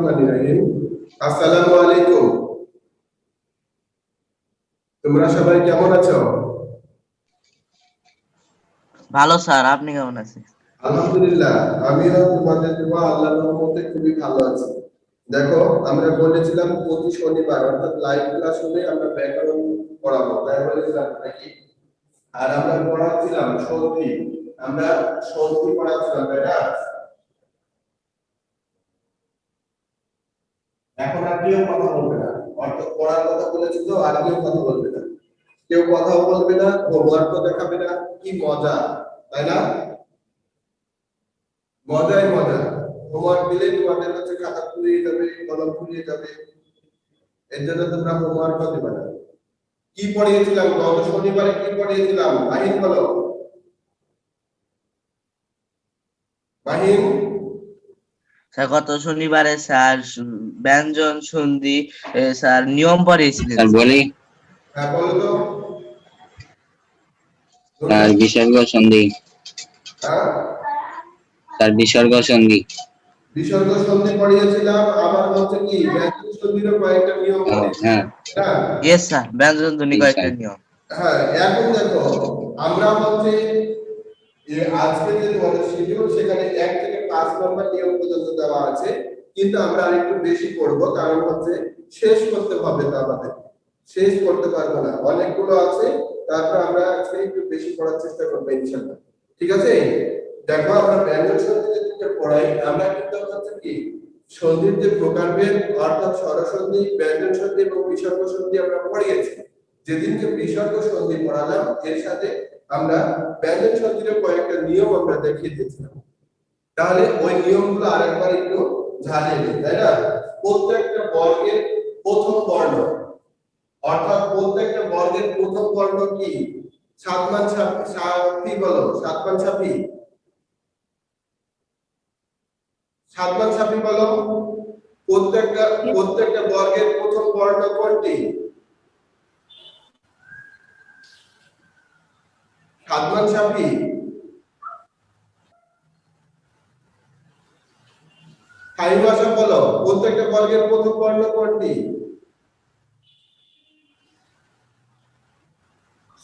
রহমানির রহিম। আসসালামু আলাইকুম। তোমরা সবাই কেমন আছো? ভালো স্যার, আপনি কেমন আছেন? আলহামদুলিল্লাহ, আমিও তোমাদের দোয়া আল্লাহর রহমতে খুবই ভালো আছি। দেখো, আমরা বলেছিলাম প্রতি শনিবার অর্থাৎ লাইভ ক্লাস হলে আমরা ব্যাকরণ পড়াবো, তাই বলেছিলাম নাকি? আর আমরা পড়াচ্ছিলাম সন্ধি, আমরা সন্ধি পড়াচ্ছিলাম, তাই না? এখন আর কেউ কথা বলবে না, অর্থাৎ পড়ার কথা বলেছি তো আর কেউ কথা বলবে না, কেউ কথাও বলবে না, হোমওয়ার্ক তো দেখাবে না। কি মজা, তাই না? মজাই মজা। হোমওয়ার্ক দিলে তোমাদের হচ্ছে খাতা ফুরিয়ে যাবে, কলম ফুরিয়ে যাবে, এর জন্য তোমরা হোমওয়ার্ক দেবে না। কি পড়িয়েছিলাম গত শনিবারে? কি পড়িয়েছিলাম মাহিন, বলো মাহিন। স্যার গত শনিবারে স্যার ব্যঞ্জন সন্ধি স্যার নিয়ম পড়িয়েছিলেন। স্যার বলি, হ্যাঁ বলো তো। স্যার বিসর্গ সন্ধি। হ্যাঁ, স্যার বিসর্গ সন্ধি। বিসর্গ সন্ধি পড়িয়েছিলাম। আবার হচ্ছে কি ব্যঞ্জন সন্ধিরও কয়েকটা নিয়ম পড়ে। হ্যাঁ হ্যাঁ ইয়েস স্যার, ব্যঞ্জন ধ্বনি কয়েকটা স্যার। নিয়ম। হ্যাঁ, এখন দেখো আমরা হচ্ছে আজকে যে তোমাদের শিডিউল সেখানে 1 থেকে 5 নম্বর নিয়ম পর্যন্ত দেওয়া আছে, কিন্তু আমরা আরেকটু বেশি করব, কারণ হচ্ছে শেষ করতে হবে, তো আমাদের শেষ করতে পারবো না, অনেকগুলো আছে। তারপর আমরা আজকে একটু বেশি পড়ার চেষ্টা করবো ইনশাআল্লাহ, ঠিক আছে? দেখো, আমরা ব্যঞ্জন সন্ধি যেটা পড়াই, আমরা কিন্তু হচ্ছে কি সন্ধির যে প্রকারভেদ অর্থাৎ স্বরসন্ধি, ব্যঞ্জন সন্ধি এবং বিসর্গ সন্ধি আমরা পড়িয়েছি। যেদিনকে বিসর্গ সন্ধি পড়ালাম এর সাথে আমরা ব্যঞ্জন সন্ধির কয়েকটা নিয়ম আমরা দেখিয়ে দিয়েছিলাম। তাহলে ওই নিয়মগুলো আরেকবার একটু ঝালিয়ে দিই, তাই না? প্রত্যেকটা বর্গের প্রথম বর্ণ, অর্থাৎ প্রত্যেকটা বর্গের প্রথম বর্ণ কি? সাতমান সাফি, বলো সাতমান সাফি। সাতমান সাফি বলো। প্রত্যেকটা বর্গের প্রথম বর্ণ কোনটি? সাতমান সাফি। থাই ভাষা বলো, প্রত্যেকটা বর্গের প্রথম বর্ণ কোনটি?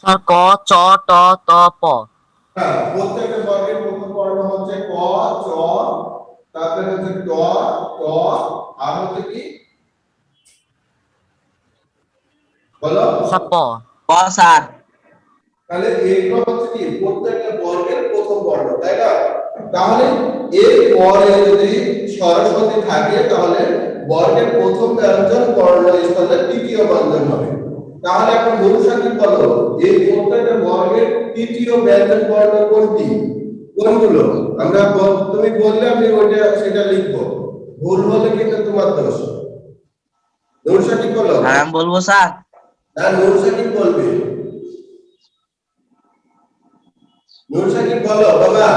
স্যার ক, চ, ট, ত, প। হ্যাঁ, প্রত্যেকটা বর্গের প্রথম বর্ণ হচ্ছে ক, চ, তারপরে হচ্ছে ট, ট, আর হচ্ছে কি বলো? স্যার প। প স্যার। তাহলে এইটা হচ্ছে কি প্রত্যেকটা বর্গের প্রথম বর্ণ, তাই না? তাহলে এর পরে যদি স্বরসন্ধি থাকে তাহলে বর্গের প্রথম ব্যঞ্জন বর্ণস্থলে তৃতীয় ব্যঞ্জন হবে। তাহলে এখন মনুষ্যাকে বলো, এই প্রত্যেকটা বর্গের তৃতীয় ব্যঞ্জন বর্ণ কোনটি? কোনগুলো? আমরা তুমি বললে আমি ওইটা সেটা লিখবো, ভুল হলে কিন্তু তোমার দোষ। মনুষ্যাকে বলো। স্যার আমি বলবো স্যার। না, মনুষ্যাকে বলবে। মনুষ্যাকে বলো বাবা।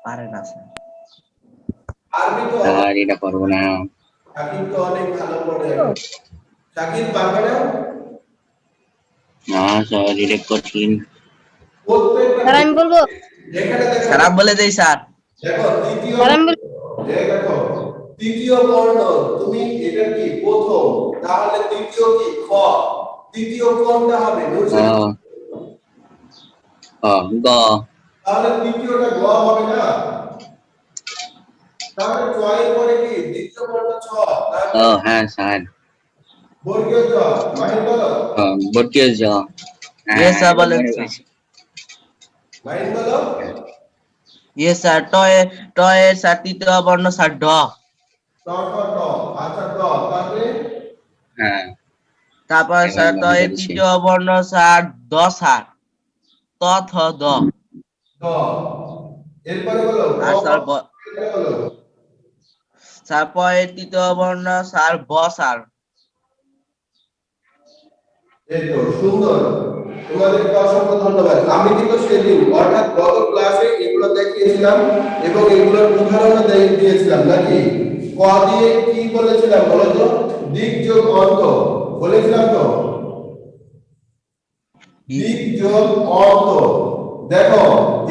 পারে না স্যার। আরবি তো স্যার এটা পারবো না। শাকিব তো অনেক ভালো পড়ে। শাকিব পারবে না? না স্যার এটা কঠিন। স্যার আমি বলবো। এখানে দেখো, স্যার আমি বলে দেই স্যার। দেখো তৃতীয়, দেখো তৃতীয় বর্ণ, তুমি এটা কি প্রথম, তাহলে তৃতীয় কি খ, তৃতীয় কোনটা হবে? গ। তাহলে তৃতীয়টা গ হবে না? তাহলে চ এর পরে কি দ্বিতীয় বর্ণ ছ, হ্যাঁ স্যার। বর্গীয় জ, মাইন বলো। বর্গীয় জ। ইয়েস স্যার, বলেন স্যার। মাইন বলো। ইয়েস স্যার, ট এর স্যার তৃতীয় বর্ণ স্যার ড। ট ট ট, আচ্ছা ট, তারপরে হ্যাঁ তারপর স্যার ট এর তৃতীয় বর্ণ স্যার দ স্যার। ত থ দ। দ, এরপরে বলো আর স্যার এরপরে বলো। স্যার প এর তৃতীয় বর্ণ স্যার ব স্যার। এই তো সুন্দর, তোমাদেরকে অসংখ্য ধন্যবাদ। আমি কিন্তু সেদিন অর্থাৎ গত ক্লাসে এগুলো দেখিয়েছিলাম এবং এগুলোর উদাহরণ দিয়েছিলাম নাকি? ক দিয়ে কি বলেছিলাম বলো তো? দিক যোগ অন্ত বলেছিলাম তো? দিক যোগ অন্ত। দেখো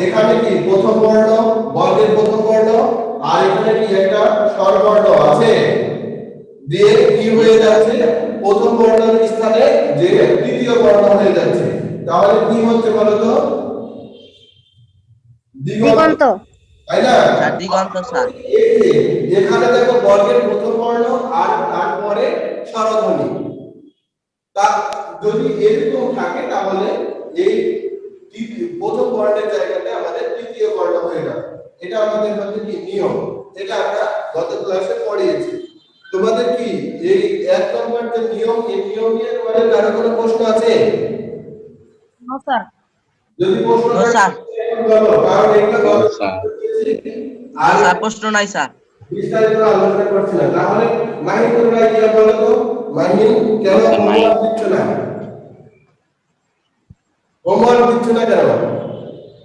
এখানে কি প্রথম বর্ণ, বর্গের প্রথম বর্ণ, আর এখানে কি একটা স্বরবর্ণ আছে, দিয়ে কি হয়ে যাচ্ছে, প্রথম বর্ণের স্থানে যে তৃতীয় বর্ণ হয়ে যাচ্ছে, তাহলে কি হচ্ছে বলতো, দিগন্ত, তাই না? স্যার দিগন্ত স্যার। এই যে এখানে দেখো বর্গের প্রথম বর্ণ আর তারপরে স্বরধ্বনি, তা যদি এরকম থাকে তাহলে এই প্রথম বর্ণের জায়গাতে আমাদের তৃতীয় বর্ণ হয়ে যাবে। এটা আমাদের মধ্যে কি নিয়ম, এটা আমরা গত ক্লাসে পড়িয়েছি। তোমাদের কি এই এক নম্বর যে নিয়ম, এই নিয়ম নিয়ে তোমাদের কারো কোনো প্রশ্ন আছে? No sir. যদি প্রশ্ন নো স্যার। বলো, কারণ এগুলো নো স্যার। আর স্যার প্রশ্ন নাই স্যার। বিস্তারিত আলোচনা করছি না। তাহলে মাহিন তোমরা কি বলো তো, মাহিন কেন স্যার, নাই। হোমওয়ার্ক দিচ্ছ না? হোমওয়ার্ক দিচ্ছ না কেন?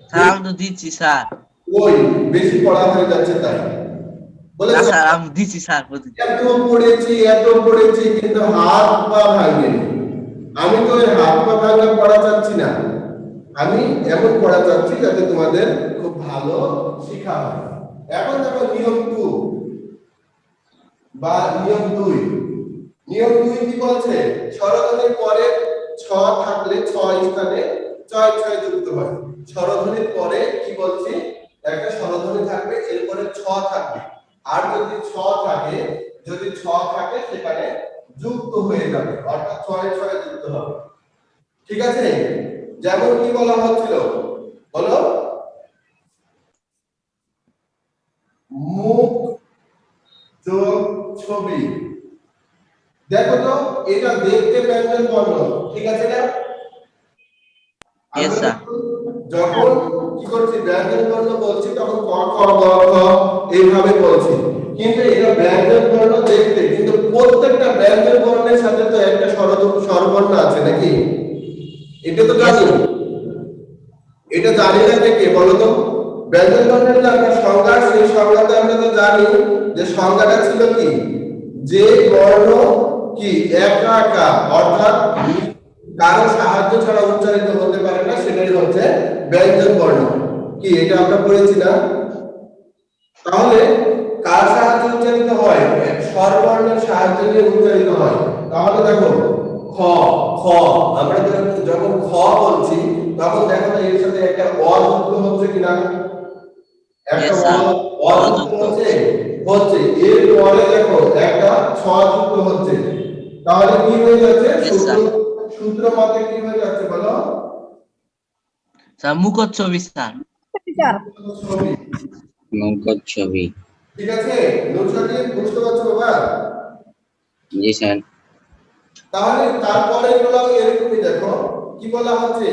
স্যার আমি তো দিচ্ছি স্যার। ওই বেশি পড়া হয়ে যাচ্ছে তাই বলে না স্যার আমি দিচ্ছি স্যার প্রতিদিন। এত পড়েছি কিন্তু হাত পা ভাঙেনি। আমি তো ওই হাত পা ভাঙা পড়া চাচ্ছি না, আমি এমন পড়া চাচ্ছি যাতে তোমাদের খুব ভালো শিক্ষা হয়। এখন দেখো নিয়ম 2 বা নিয়ম 2। নিয়ম 2 কি বলছে, স্বরধ্বনির পরে ছ থাকলে ছ স্থানে ছয় ছয় যুক্ত হয়। স্বরধ্বনির পরে কি বলছি, একটা স্বরধ্বনি থাকবে, এরপরে ছ থাকবে, আর যদি ছ থাকে, যদি ছ থাকে সেখানে যুক্ত হয়ে যাবে, অর্থাৎ ছয় ছয় যুক্ত হবে। ঠিক আছে? যেমন কি বলা হচ্ছিল বলো, মুখ যোগ ছবি। দেখো তো এটা দেখতে ব্যঞ্জন বর্ণ, ঠিক আছে না? Yes, sir. যখন কি করছি ব্যঞ্জন বর্ণ বলছি তখন ক খ গ ঘ এইভাবে বলছি, কিন্তু এটা ব্যঞ্জন বর্ণ দেখতে, কিন্তু প্রত্যেকটা ব্যঞ্জন বর্ণের সাথে তো একটা স্বরবর্ণ আছে নাকি? এটা তো জানি। এটা জানি না যে কে বলো তো, ব্যঞ্জন বর্ণের যে একটা সংজ্ঞা, সেই সংজ্ঞাতে আমরা তো জানি যে সংজ্ঞাটা ছিল কি, যে বর্ণ কি একা একা অর্থাৎ কারো সাহায্য ছাড়া উচ্চারিত হতে পারে না, সেটাই হচ্ছে ব্যঞ্জন বর্ণ। কি এটা আমরা পড়েছি না? তাহলে কার সাহায্যে উচ্চারিত হয়? স্বরবর্ণের সাহায্যে নিয়ে উচ্চারিত হয়। তাহলে দেখো খ, খ আমরা যখন খ বলছি তখন দেখো না এর সাথে একটা অ যুক্ত হচ্ছে কিনা, একটা Yes, sir. অ যুক্ত হচ্ছে, হচ্ছে এর পরে দেখো একটা ছ যুক্ত হচ্ছে, তাহলে কি হয়ে যাচ্ছে, Yes, sir. সূত্র মতে কি হয়ে যাচ্ছে বলো, স্যার মুখচ্ছবি স্যার। স্যার ছবি। মুখ ছবি। ঠিক আছে? নোটটা বুঝতে পারছো বাবা? জি স্যার। তাহলে তারপরে গুলো এরকমই দেখো কি বলা হচ্ছে,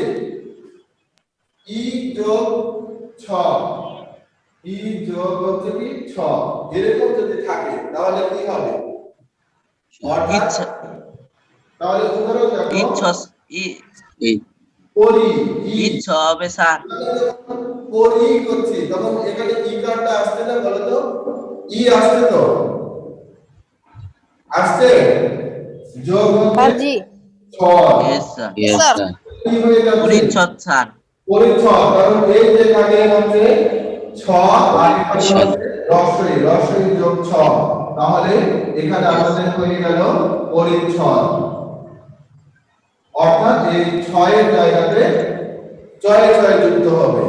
ই যোগ ছ, ই যোগ হচ্ছে কি ছ, এরকম যদি থাকে তাহলে কি হবে, অর্থাৎ ইচ্ছা তাহলে উদাহরণ দেখো, ইচ্ছা এই পরি, ইচ্ছা হবে স্যার। পরি করছি তখন এখানে ই কারটা আসছে না বলো তো, ই আসছে তো, আসছে, যোগ হচ্ছে ছ, Yes, sir. Yes sir. Sir. কি হয়ে যাচ্ছে, পরিচ্ছদ স্যার। পরিচ্ছদ, কারণ এই যে এখানে হচ্ছে ছ আর এখানে হচ্ছে রস্বই, রস্বই যোগ ছ, তাহলে এখানে আমাদের হয়ে গেল পরিচ্ছদ, অর্থাৎ এই ছয়ের জায়গাতে ছয় ছয় যুক্ত হবে,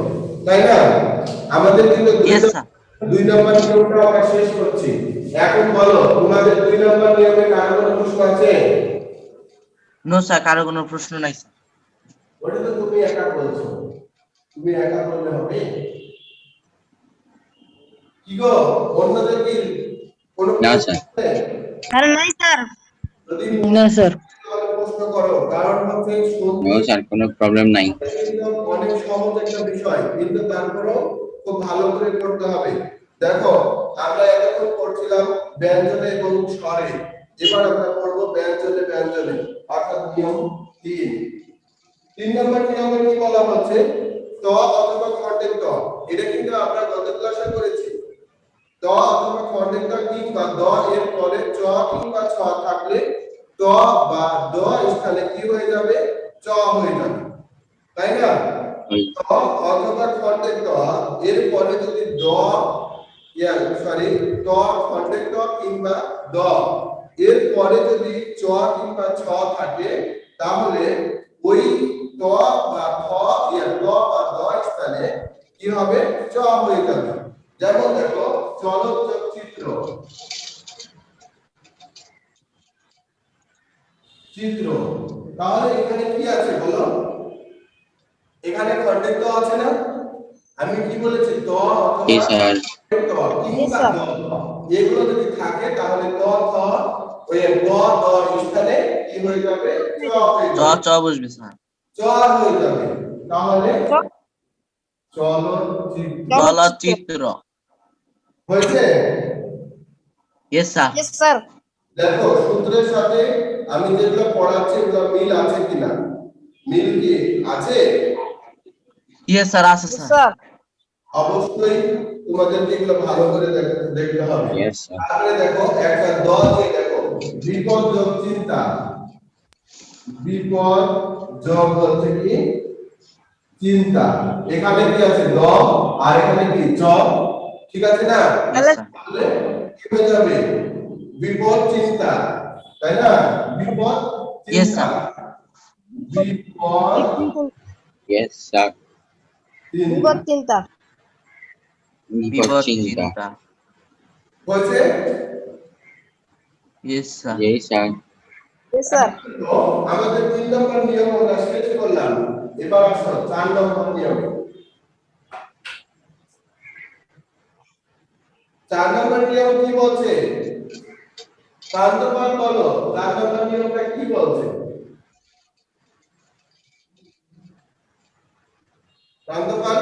তাই না? আমাদের কিন্তু Yes, sir. 2 নম্বর নিয়মটা আমরা শেষ করছি। এখন বলো তোমাদের 2 নম্বর নিয়মে কার কোনো প্রশ্ন আছে? নো স্যার, কারো কোনো প্রশ্ন নাই স্যার। ওটা তো তুমি একা বলছো, তুমি একা বললে হবে কি গো, অন্যদের কি কোনো না, প্রশ্ন স্যার। আছে? স্যার নাই স্যার। যদি না স্যার। তাহলে প্রশ্ন করো, কারণ হচ্ছে নো স্যার, কোনো প্রবলেম নাই। কিন্তু অনেক সহজ একটা বিষয়, কিন্তু তারপরেও খুব ভালো করে করতে হবে। দেখো আমরা এতক্ষণ পড়ছিলাম ব্যঞ্জনে এবং স্বরে, এবার আমরা পড়বো ব্যঞ্জনে ব্যঞ্জনে, অর্থাৎ নিয়ম 3। 3 নম্বর নিয়মে কি বলা হচ্ছে, ত অথবা খণ্ডের ত, এটা কিন্তু আমরা গত ক্লাসে করেছি। ত অথবা খণ্ডের ত কিংবা দ এর পরে চ কিংবা ছ থাকলে ত বা দ স্থানে কি হয়ে যাবে, চ হয়ে যাবে, তাই না? ত অথবা খণ্ডের ত এর পরে যদি দ সরি ত খন্ডের ত কিংবা দ এর পরে যদি চ কিংবা ছ থাকে তাহলে ওই ত বা খ ত বা দ স্থানে কি হবে চ হয়ে যাবে। যেমন দেখো চলচ্চিত্র চিত্র, তাহলে এখানে কি আছে বলো, এখানে খন্ডের ত আছে না, আমি কি বলেছি ত জি অথবা স্যার। ত কিংবা স্যার। দ, এগুলো যদি থাকে তাহলে ত থ ওই দ দ স্থানে কি হয়ে যাবে চ হয়ে চ যাবে, চ বসবে স্যার। চ হয়ে যাবে। তাহলে চ- চলচ্চিত্র চলচ্চিত্র। হয়েছে। Yes sir. Yes, sir. দেখো সূত্রের সাথে আমি যেগুলো পড়াচ্ছি ওগুলো মিল আছে কিনা, মিল কি আছে? ইয়েস স্যার আছে Yes, স্যার। sir. অবশ্যই তোমাদেরকে এগুলো ভালো করে দেখতে হবে। Yes, sir. তারপরে দেখো একটা দ দিয়ে দেখো বিপদ যোগ চিন্তা, বিপদ যোগ হচ্ছে কি চিন্তা, এখানে কি আছে দ আর এখানে কি চ, ঠিক আছে না? Yes sir. তাহলে কি হয়ে যাবে বিপদ চিন্তা, তাই না? বিপদ Yes, চিন্তা, sir. বিপদ Yes, sir. চিন্তা বিপদ চিন্তা। বিপদ চিন্তা। চিন্তা। হয়েছে। Yes sir. জি স্যার। Yes, sir. তো আমাদের 3 নম্বর নিয়ম আমরা শেষ করলাম, এবার আসো 4 নম্বর নিয়ম। 4 নম্বর নিয়ম কি বলছে? প্রান্তপাত বলো 4 নম্বর নিয়মটা কি বলছে? প্রান্তপাত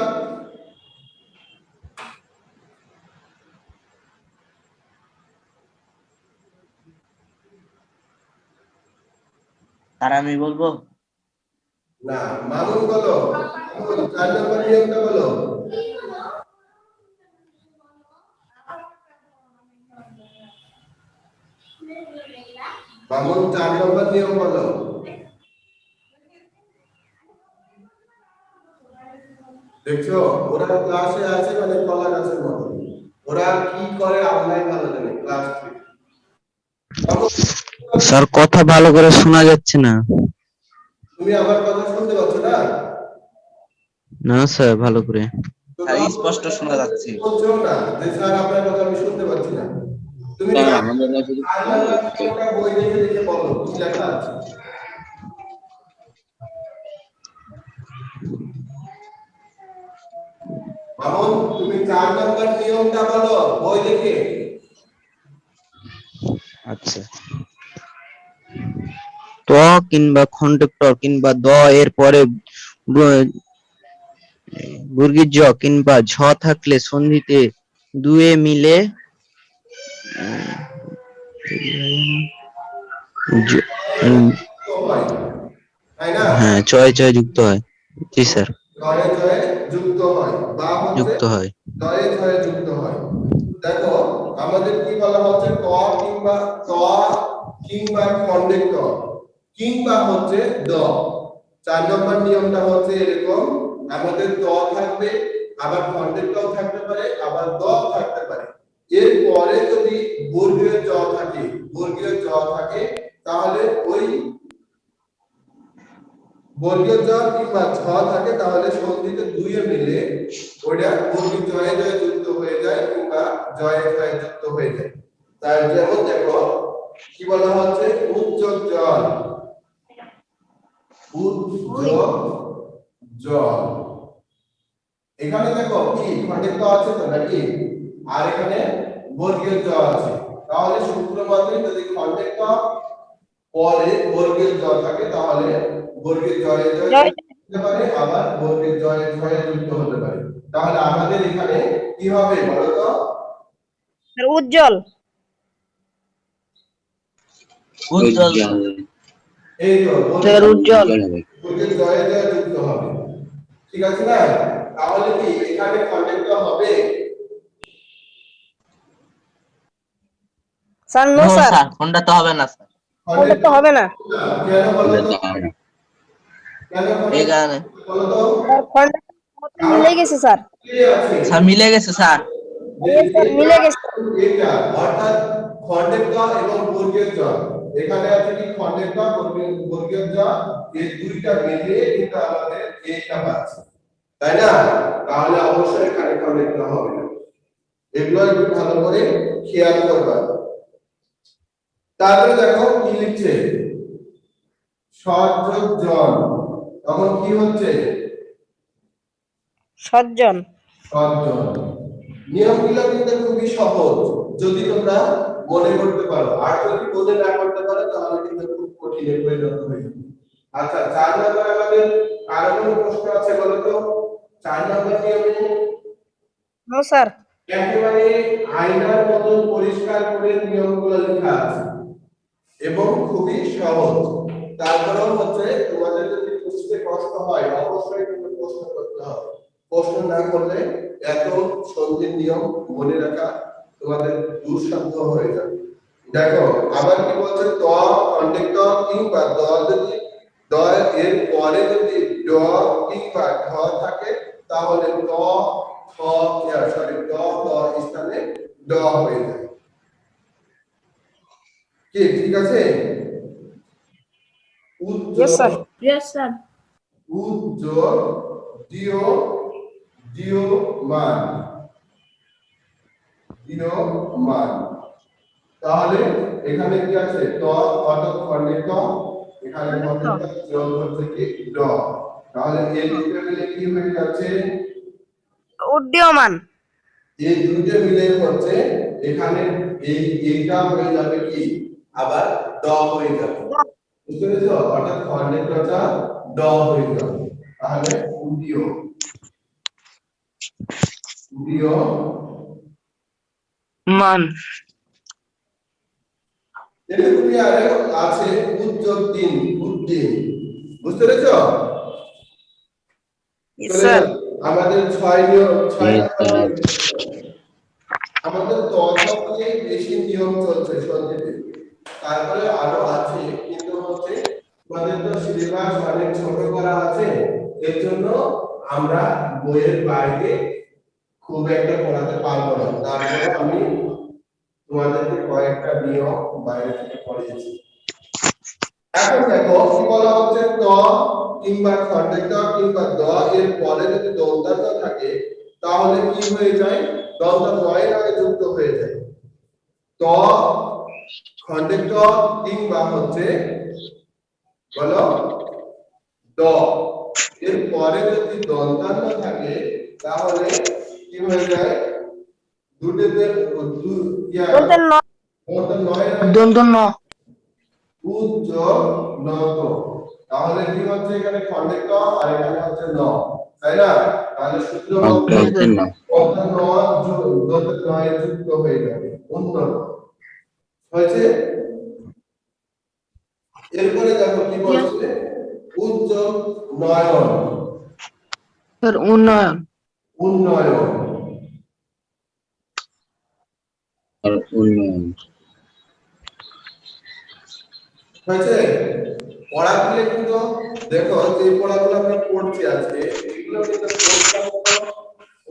স্যার আমি বলবো। না, মামুন বলো, মামুন 4 নম্বর নিয়মটা বলো। মামুন 4 নম্বর নিয়ম বলো। দেখছো ওরা ক্লাসে আছে মানে কলা গাছের মতো, ওরা কি করে আল্লাহই ভালো জানে ক্লাস থেকে। স্যার কথা ভালো করে শোনা যাচ্ছে না। তুমি আমার কথা শুনতে পাচ্ছ না? না স্যার ভালো করে। স্যার স্পষ্ট শোনা যাচ্ছে। বলছো না যে স্যার আপনার কথা আমি শুনতে পাচ্ছি না। তুমি স্যার আমাদের কাছে তো আর ফোন হচ্ছে। একটা বই দেখে দেখে বলো কি লেখা আছে। মামুন তুমি 4 নম্বর নিয়মটা বলো বই দেখে। আচ্ছা, ত কিংবা খণ্ডক ট কিংবা দ এর পরে বর্গীয় জ কিংবা ঝ থাকলে সন্ধিতে দুয়ে মিলে জ- উম, তো হয় তাই না? হ্যাঁ চয় চয় যুক্ত হয়। জি স্যার, জয়ে জয়ে যুক্ত হয় বা হচ্ছে যুক্ত হয়। জয়ে জয়ে যুক্ত হয়। দেখো আমাদের কি বলা হচ্ছে ক কিংবা ত কিংবা খণ্ডের ত কিংবা হচ্ছে দ। 4 নম্বর নিয়মটা হচ্ছে এরকম, আমাদের ত থাকবে, আবার খণ্ডের ত থাকতে পারে, আবার দ থাকতে পারে। এর পরে যদি বর্গীয় জ থাকে, বর্গীয় জ থাকে তাহলে ওই বর্গীয় জ কিংবা ছ থাকে তাহলে সন্ধিতে দুইয়ে মিলে ওটা বর্গীয় জয়ে জয়ে যুক্ত হয়ে যায় কিংবা জয়ে জয়ে যুক্ত হয়ে যায়। তার যেমন দেখো কি বলা হচ্ছে উজ্জ্বল জল, উজ্জ্বল জল, এখানে দেখো কি খণ্ডের ত আছে তো নাকি, আর এখানে বর্গীয় জ আছে, তাহলে সূত্র মতে যদি খণ্ডের ত পরে বর্গের জ থাকে তাহলে বর্গের জয়ে জয়ে জয় হতে পারে, আবার বর্গের জয়ে জয়ে যুক্ত হতে পারে। তাহলে আমাদের এখানে কি হবে বলো তো? উজ্জ্বল। উজ্জ্বল। উজ্জ্বল। এই তো স্যার উজ্জ্বল। উজ্জ্বল হবে। বর্গের জয়ে জয়ে যুক্ত হবে, ঠিক আছে না? তাহলে কি এখানে খণ্ডের ত হবে? Sir no no sir, sir, কোনটা তো হবে না স্যার। ওটা তো হবে না। কেন বলো তো? এটা হবে না। কেন এই কারণে বলো তো? স্যার খন্ড মিলে গেছে স্যার। কি আছে? স্যার মিলে গেছে স্যার। যে Yes, sir, মিলে গেছে। এটা অর্থাৎ খণ্ডের জ এবং বর্গের জ, এখানে আছে কি খণ্ডের জ বর্গের জ, এই দুইটা মিলিয়ে কিন্তু আমাদের এইটা পাচ্ছি, তাই না? তাহলে অবশ্যই এখানে খণ্ডের জ হবে না। এগুলো একটু ভালো করে খেয়াল করবা। তারপরে দেখো কি লিখছে, সৎযোগ জন, তখন কি হচ্ছে? সজ্জন। সৎজন। নিয়মগুলো কিন্তু খুবই সহজ যদি তোমরা মনে করতে পারো, আর যদি মনে না করতে পারো তাহলে কিন্তু খুব কঠিন পরিণত হয়ে যাবে। আচ্ছা, 4 নম্বর আমাদের আরো কোনো প্রশ্ন আছে বলো তো? 4 নম্বর নিয়মে নো স্যার। একেবারে আয়নার মতো পরিষ্কার করে নিয়মগুলো লেখা আছে এবং খুবই সহজ। তারপরেও হচ্ছে তোমাদের যদি বুঝতে কষ্ট হয় অবশ্যই কিন্তু প্রশ্ন করতে হবে। প্রশ্ন না করলে এত সন্ধির নিয়ম মনে রাখা তোমাদের দুঃসাধ্য হয়ে যাবে। দেখো আবার কি বলছে, ত খণ্ডের ত কিংবা দ যদি দ এর পরে যদি ড কিংবা ঢ থাকে তাহলে ত খ সরি দ দ স্থানে ড হয়ে যায়। কি ঠিক আছে? Yes, sir. Yes, sir. উজ্জ্বল দিও দিও মান দিও মান, তাহলে এখানে কি আছে? ত অর্থাৎ খণ্ডের ত, এখানে খণ্ডের ত যোগ হচ্ছে কি ড, তাহলে এই দুটো মিলে কি হয়ে যাচ্ছে? উড্ডীয়মান। এই দুটো মিলে হচ্ছে এখানে এইটা হয়ে যাবে কি আবার ড হয়ে যাবে, বুঝতে পেরেছো? অর্থাৎ খণ্ডের টা ড হয়ে যাবে, তাহলে উদীয় উদীয় মান। এটা তুমি আরে আছে উজ্জ্বল দিন উদ্দিন, বুঝতে পেরেছো? Yes, sir. আমাদের 6 নিয়ম 6 Yes, sir. আমাদের ততটাই বেশি নিয়ম চলছে সন্ধিতে, তারপরে আরো আছে কিন্তু হচ্ছে আমাদের তো সিলেবাস অনেক ছোট করা আছে, এর জন্য আমরা বইয়ের বাইরে খুব একটা পড়াতে পারবো না। তারপরে আমি তোমাদেরকে কয়েকটা নিয়ম বাইরে থেকে পড়িয়েছি। এখন দেখো কি বলা হচ্ছে, ত কিংবা খণ্ডের ত কিংবা দ এর পরে যদি দন্তান্ন থাকে তাহলে কি হয়ে যায়? দন্তান্ন নয়ের আগে যুক্ত হয়ে যায়। ত খণ্ডের ত কিংবা হচ্ছে বলো দ এর পরে যদি দন্তান্ন থাকে তাহলে কি হয়ে যায়? দুটোতে দন্তের ন। দন্তান্ন নয়ের আগে উজ্জ্বল নত, তাহলে কি হচ্ছে? এখানে খণ্ডের ত আর এখানে হচ্ছে ন, তাই না? তাহলে সূত্র মতে দন্তের নয় যুক্ত হয়ে যাবে, উন্নত হয়েছে। এরপরে দেখো কি বলছে, উজ্জ্বল নয়ন, স্যার উন্নয়ন। উন্নয়ন আর উন্নয়ন। হয়েছে। পড়াগুলো কিন্তু দেখো যে পড়াগুলো আমরা পড়ছি আজকে এগুলো কিন্তু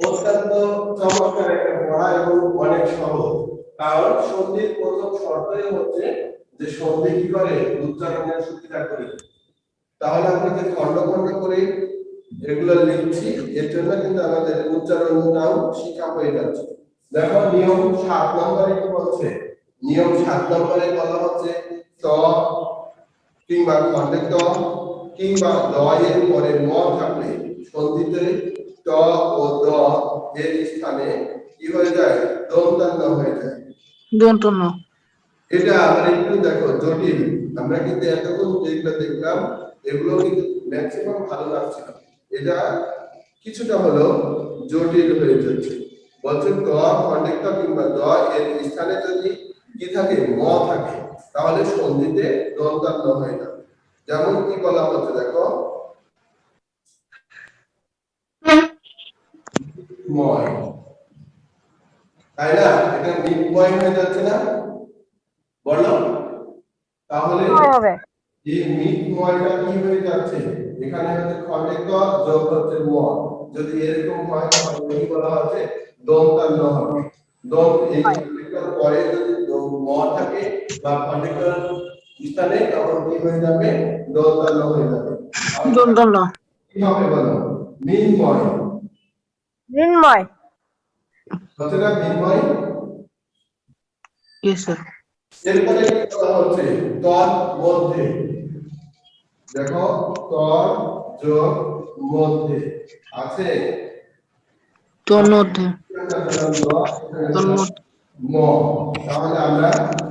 অত্যন্ত চমৎকার একটা পড়া এবং অনেক সহজ, কারণ সন্ধির প্রথম শর্তই হচ্ছে যে সন্ধি কি করে? উচ্চারণের সুবিধা করে। তাহলে আমরা যে খণ্ড খণ্ড করে এগুলো লিখছি এর জন্য কিন্তু আমাদের উচ্চারণটাও শিখা হয়ে যাচ্ছে। দেখো নিয়ম 7 নম্বরে কি বলছে, নিয়ম 7 নম্বরে বলা হচ্ছে ত কিংবা খণ্ডের ত কিংবা দ এর পরে ম থাকলে সন্ধিতে ত ও দ এর স্থানে কি হয়ে যায়? দন্তান্ন হয়ে যায়। দন্তন্য। এটা আমরা একটু দেখো জটিল, আমরা কিন্তু এতক্ষণ যেগুলো দেখলাম এগুলো কিন্তু ম্যাক্সিমাম ভালো লাগছে না, এটা কিছুটা হলো জটিল হয়ে যাচ্ছে। বলছে দ খণ্ডের ত কিংবা দ এর স্থানে যদি কি থাকে? ম থাকে তাহলে সন্ধিতে দন্তান্ন হয়ে যাবে। যেমন কি বলা হচ্ছে দেখো, ময়, তাই না? এটা মিতময় হয়ে যাচ্ছে না, বলো? তাহলে হবে। এই মিতময়টা কি হয়ে যাচ্ছে? এখানে হচ্ছে খণ্ডের ত যোগ হচ্ছে ম, যদি এরকম হয় তাহলে কি বলা হচ্ছে? দন্তান্ন হবে। দন্ত এই খন্ডিকার পরে যদি ম থাকে বা খন্ডিকার স্থানে তখন কি হয়ে যাবে দন্তান্ন হয়ে যাবে দন্তন্য কি হবে বলো মিনময় মৃন্ময় হচ্ছে না মিনময় ইয়েস স্যার এরপরে কি কথা হচ্ছে তর মধ্যে দেখো তর যোগ মধ্যে আছে তন্মধ্যে ম তাহলে আমরা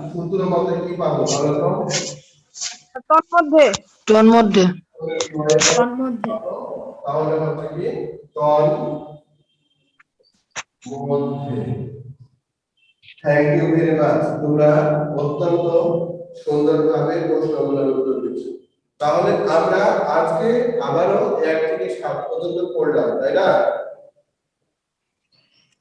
সূত্র মতে কি পাবো বলো তো তন্মধ্যে তন্মধ্যে তাহলে হচ্ছে কি তন মধ্যে থ্যাংক ইউ ভেরি মাচ তোমরা অত্যন্ত সুন্দরভাবে প্রশ্নগুলোর উত্তর দিচ্ছ তাহলে আমরা আজকে আবারও 1 থেকে 7 পর্যন্ত পড়লাম তাই না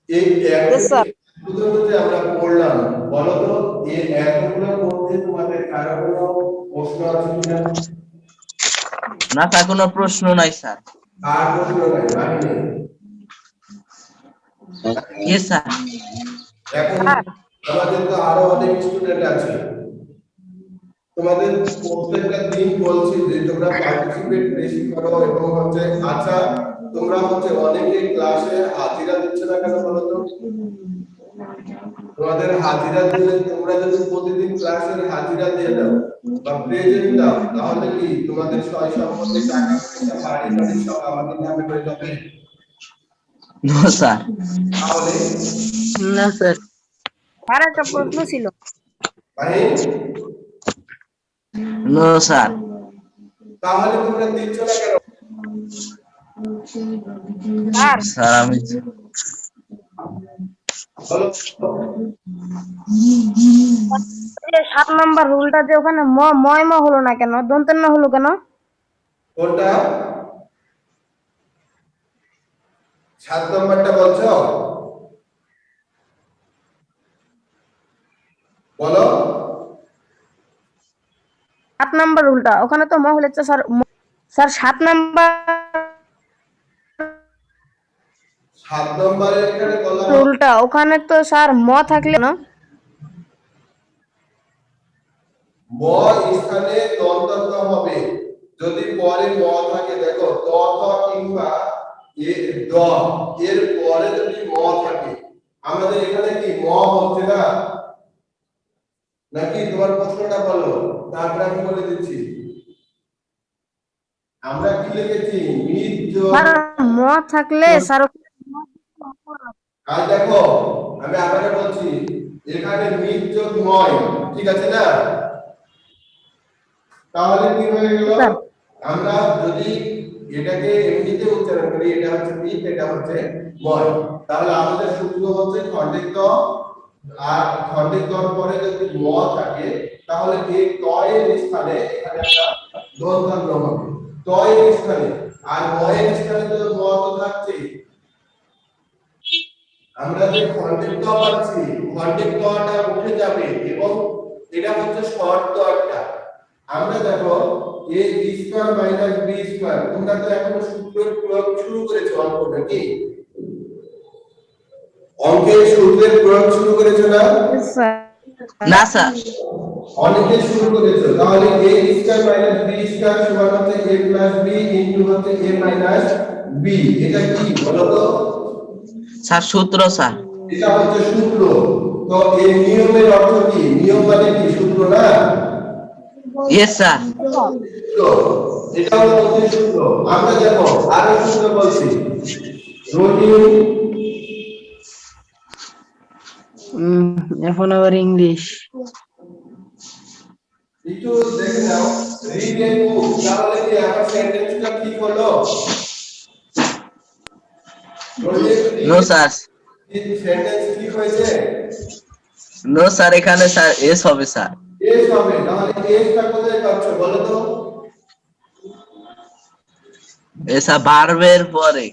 এই 1 Yes, থেকে sir. 7 পর্যন্ত যে আমরা পড়লাম বলো তো এই এতগুলোর মধ্যে তোমাদের কারো কোনো প্রশ্ন আছে কিনা না স্যার কোনো প্রশ্ন নাই স্যার। আর প্রশ্ন নাই রাখি ইয়েস স্যার। এখন আমাদের তো আরো অনেক স্টুডেন্ট আছে তোমাদের প্রত্যেকটা দিন বলছি যে তোমরা পার্টিসিপেট বেশি করো এবং হচ্ছে আচ্ছা তোমরা হচ্ছে অনেকে ক্লাসে হাজিরা দিচ্ছ না কেন বলো তো তোমাদের হাজিরা দিলে তোমরা যদি প্রতিদিন ক্লাসের হাজিরা দিয়ে দাও বা প্রেজেন্ট দাও তাহলে কি তোমাদের সয় সম্পত্তি টাকা পয়সা বাড়ি গাড়ি সব আমাদের নামে হয়ে যাবে নো স্যার। তাহলে না স্যার আর একটা প্রশ্ন ছিল ভাই নো স্যার। তাহলে তোমরা দিচ্ছ না কেন স্যার স্যার আমি বলো 7 নাম্বার রুলটা যে ওখানে ময় ম হলো না কেন দন্তন্য হলো কেন কোনটা 7 নম্বরটা বলছো বলো 7 নাম্বার রুলটা ওখানে তো ম হলে তো স্যার স্যার 7 নাম্বার 7 নম্বরের এখানে বলা রুলটা ওখানে তো স্যার ম থাকলে না ম স্থানে দন্তন্য হবে যদি পরে ম থাকে দেখো ত ত কিংবা এ দ এর পরে যদি ম থাকে আমাদের এখানে কি ম হচ্ছে না নাকি তোমার প্রশ্নটা বলো তারপরে আমি বলে দিচ্ছি আমরা কি লিখেছি মিত যোগ স্যার ম থাকলে স্যার আর দেখো আমি আবারো বলছি এখানে মিত যোগ নয় ঠিক আছে না তাহলে কি হয়ে গেল স্যার। আমরা যদি এটাকে এমনিতে উচ্চারণ করি এটা হচ্ছে মিত এটা হচ্ছে ময় তাহলে আমাদের সূত্র হচ্ছে খন্ডিক ত আর খন্ডিক তর পরে যদি ম থাকে তাহলে এই ত এর স্থানে এখানে একটা দন্তান্ন হবে ত এর স্থানে আর ম এর স্থানে তো ম তো থাকছেই আমরা যে খন্ডিক ত পাচ্ছি খন্ডিক তটা উঠে যাবে এবং এটা হচ্ছে শর্ত একটা আমরা দেখো a b square minus b square তোমরা তো এখনো সূত্রের প্রয়োগ শুরু করেছো অঙ্ক নাকি অঙ্কের সূত্রের প্রয়োগ শুরু করেছো না স্যার না স্যার। অনেকে শুরু করেছো তাহলে a square minus b square সমান হচ্ছে a প্লাস b ইনটু হচ্ছে a মাইনাস b এটা কি বলো তো স্যার সূত্র স্যার। এটা হচ্ছে সূত্র তো এই নিয়মের অর্থ কি নিয়ম মানে কি সূত্র না ইয়েস স্যার। সূত্র এটা হচ্ছে সূত্র আমরা দেখো আরো সূত্র বলছি রোটিন এখন আবার ইংলিশ একটু দেখে নাও রিড এন্ড মুভ তাহলে কি আমার সেন্টেন্সটা ঠিক হলো নো স্যার। সেন্টেন্স ঠিক হয়েছে নো স্যার এখানে স্যার এস হবে স্যার। এস হবে তাহলে এসটা কোথায় পাচ্ছ বলো তো এসা ভার্বের পরে।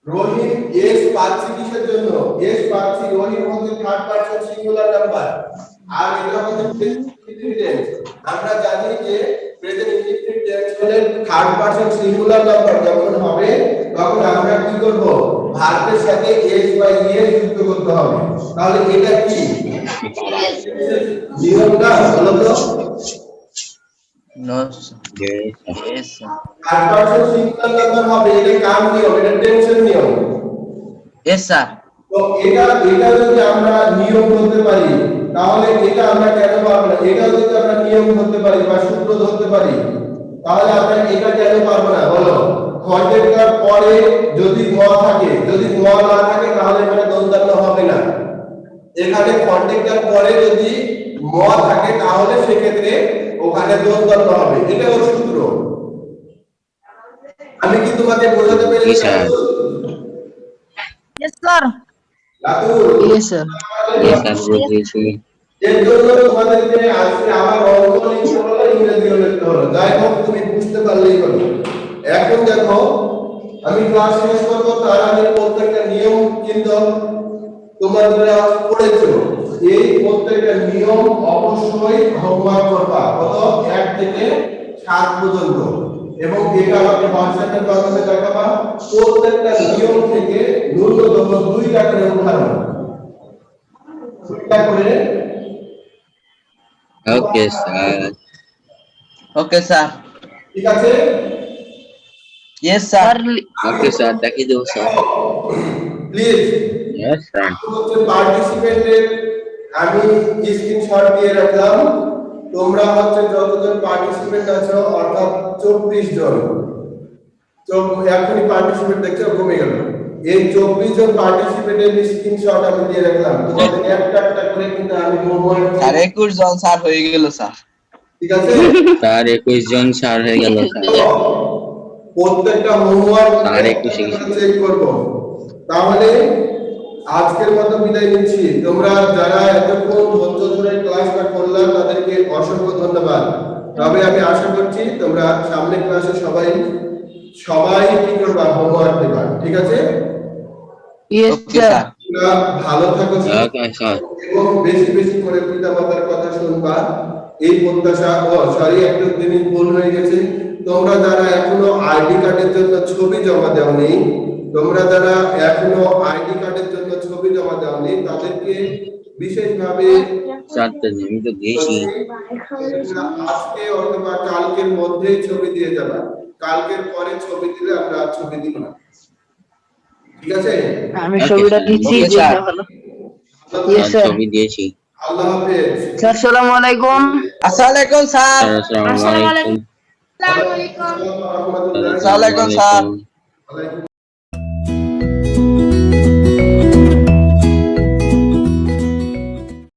রহিম এস পাচ্ছি কিসের জন্য এস পাচ্ছি রহিম হচ্ছে থার্ড পারসন সিঙ্গুলার নাম্বার আর এটা হচ্ছে প্রেজেন্ট। আমরা জানি যে প্রেজেন্ট ইনডিফিনিট টেন্স হলে থার্ড পারসন সিঙ্গুলার নাম্বার যখন হবে তখন আমরা কি করব ভার্বের সাথে এস বা ইএস যুক্ত করতে হবে তাহলে এটা কি নিয়ম না বলো তো no Yes, yes sir third person singular number হবে এটা কাম নিয়ম এটা টেনশন নিয়ম ইয়েস স্যার তো এটা যদি আমরা নিয়ম করতে পারি তাহলে এটা আমরা কেন পারবো না এটা যদি আমরা নিয়ম করতে পারি বা সূত্র ধরতে পারি তাহলে আমরা এটা কেন পারবো না বলো কন্টেক্টর পরে যদি ম থাকে যদি ম না থাকে তাহলে এখানে দন্তান্ন হবে না এখানে কন্টেক্টর পরে যদি ম থাকে তাহলে সেক্ষেত্রে ওখানে দন্তান্ন হবে এটা হলো সূত্র আমি কি তোমাকে বোঝাতে পেরেছি Yes, sir. Yes sir Latur yes sir yes, sir, বুঝেছি। এর জন্য তোমাদেরকে আজকে আবার অঙ্ক লিখতে হলো ইংরেজিও লিখতে হলো যাই হোক তুমি বুঝতে পারলেই হলো এখন দেখো আমি ক্লাস শেষ করবো তার আগে প্রত্যেকটা নিয়ম কিন্তু তোমরা পড়েছো এই প্রত্যেকটা নিয়ম অবশ্যই হোমওয়ার্ক করবা কত 1 থেকে 7 পর্যন্ত এবং এটা আমাকে হোয়াটসঅ্যাপের মাধ্যমে দেখাবা প্রত্যেকটা নিয়ম থেকে ন্যূনতম 2টা করে উদাহরণ 2টা করে Okay, sir. ওকে স্যার ঠিক আছে ইয়েস স্যার Okay, sir. দেখিয়ে দেবো, sir. Please Yes, sir. হচ্ছে পার্টিসিপেন্টের আমি স্ক্রিনশট দিয়ে রাখলাম তোমরা হচ্ছে যতজন পার্টিসিপেন্ট আছো অর্থাৎ 24 জন তো এখনই পার্টিসিপেন্ট দেখছো কমে গেল এই 24 জন পার্টিসিপেন্টের স্ক্রিনশট আমি দিয়ে রাখলাম তোমাদের একটা একটা করে কিন্তু আমি হোমওয়ার্ক স্যার 21 জন স্যার হয়ে গেল স্যার ঠিক আছে Sir, 21 জন sir হয়ে গেল, sir. প্রত্যেকটা হোমওয়ার্ক আর একটু শিখেছি। চেক করব তাহলে আজকের মতো বিদায় নিচ্ছি তোমরা যারা এতক্ষণ ধৈর্য ধরে ক্লাসটা করলে তাদেরকে অসংখ্য ধন্যবাদ তবে আমি আশা করছি তোমরা সামনে ক্লাসে সবাই কি করবা হোমওয়ার্ক দেবা ঠিক আছে ইয়েস ওকে স্যার স্যার তোমরা ভালো থাকো Okay, sir. এবং বেশি বেশি করে পিতামাতার কথা শুনবা এই প্রত্যাশা সরি একটা জিনিস ভুল হয়ে গেছে তোমরা যারা এখনো আইডি কার্ডের জন্য ছবি জমা দেওনি তোমরা যারা এখনো আইডি কার্ডের জন্য ছবি জমা দেওনি তাদেরকে বিশেষভাবে Sir, তো আমি তো দিয়েছি। আজকে অথবা কালকের মধ্যেই ছবি দিয়ে যাবা কালকের পরে ছবি দিলে আমরা আর ছবি দিব না ঠিক আছে আমি Okay, ছবিটা sir. দিচ্ছি Okay, যেটা sir. ভালো আল্লাহ Yes, sir. ছবি দিয়েছি। আল্লাহ হাফেজ স্যার আসসালামু আলাইকুম আসসালামু আলাইকুম স্যার Sir, আসসালামু আলাইকুম। আসসালামু আলাইকুম আসসালামু আলাইকুম স্যার ওয়ালাইকুম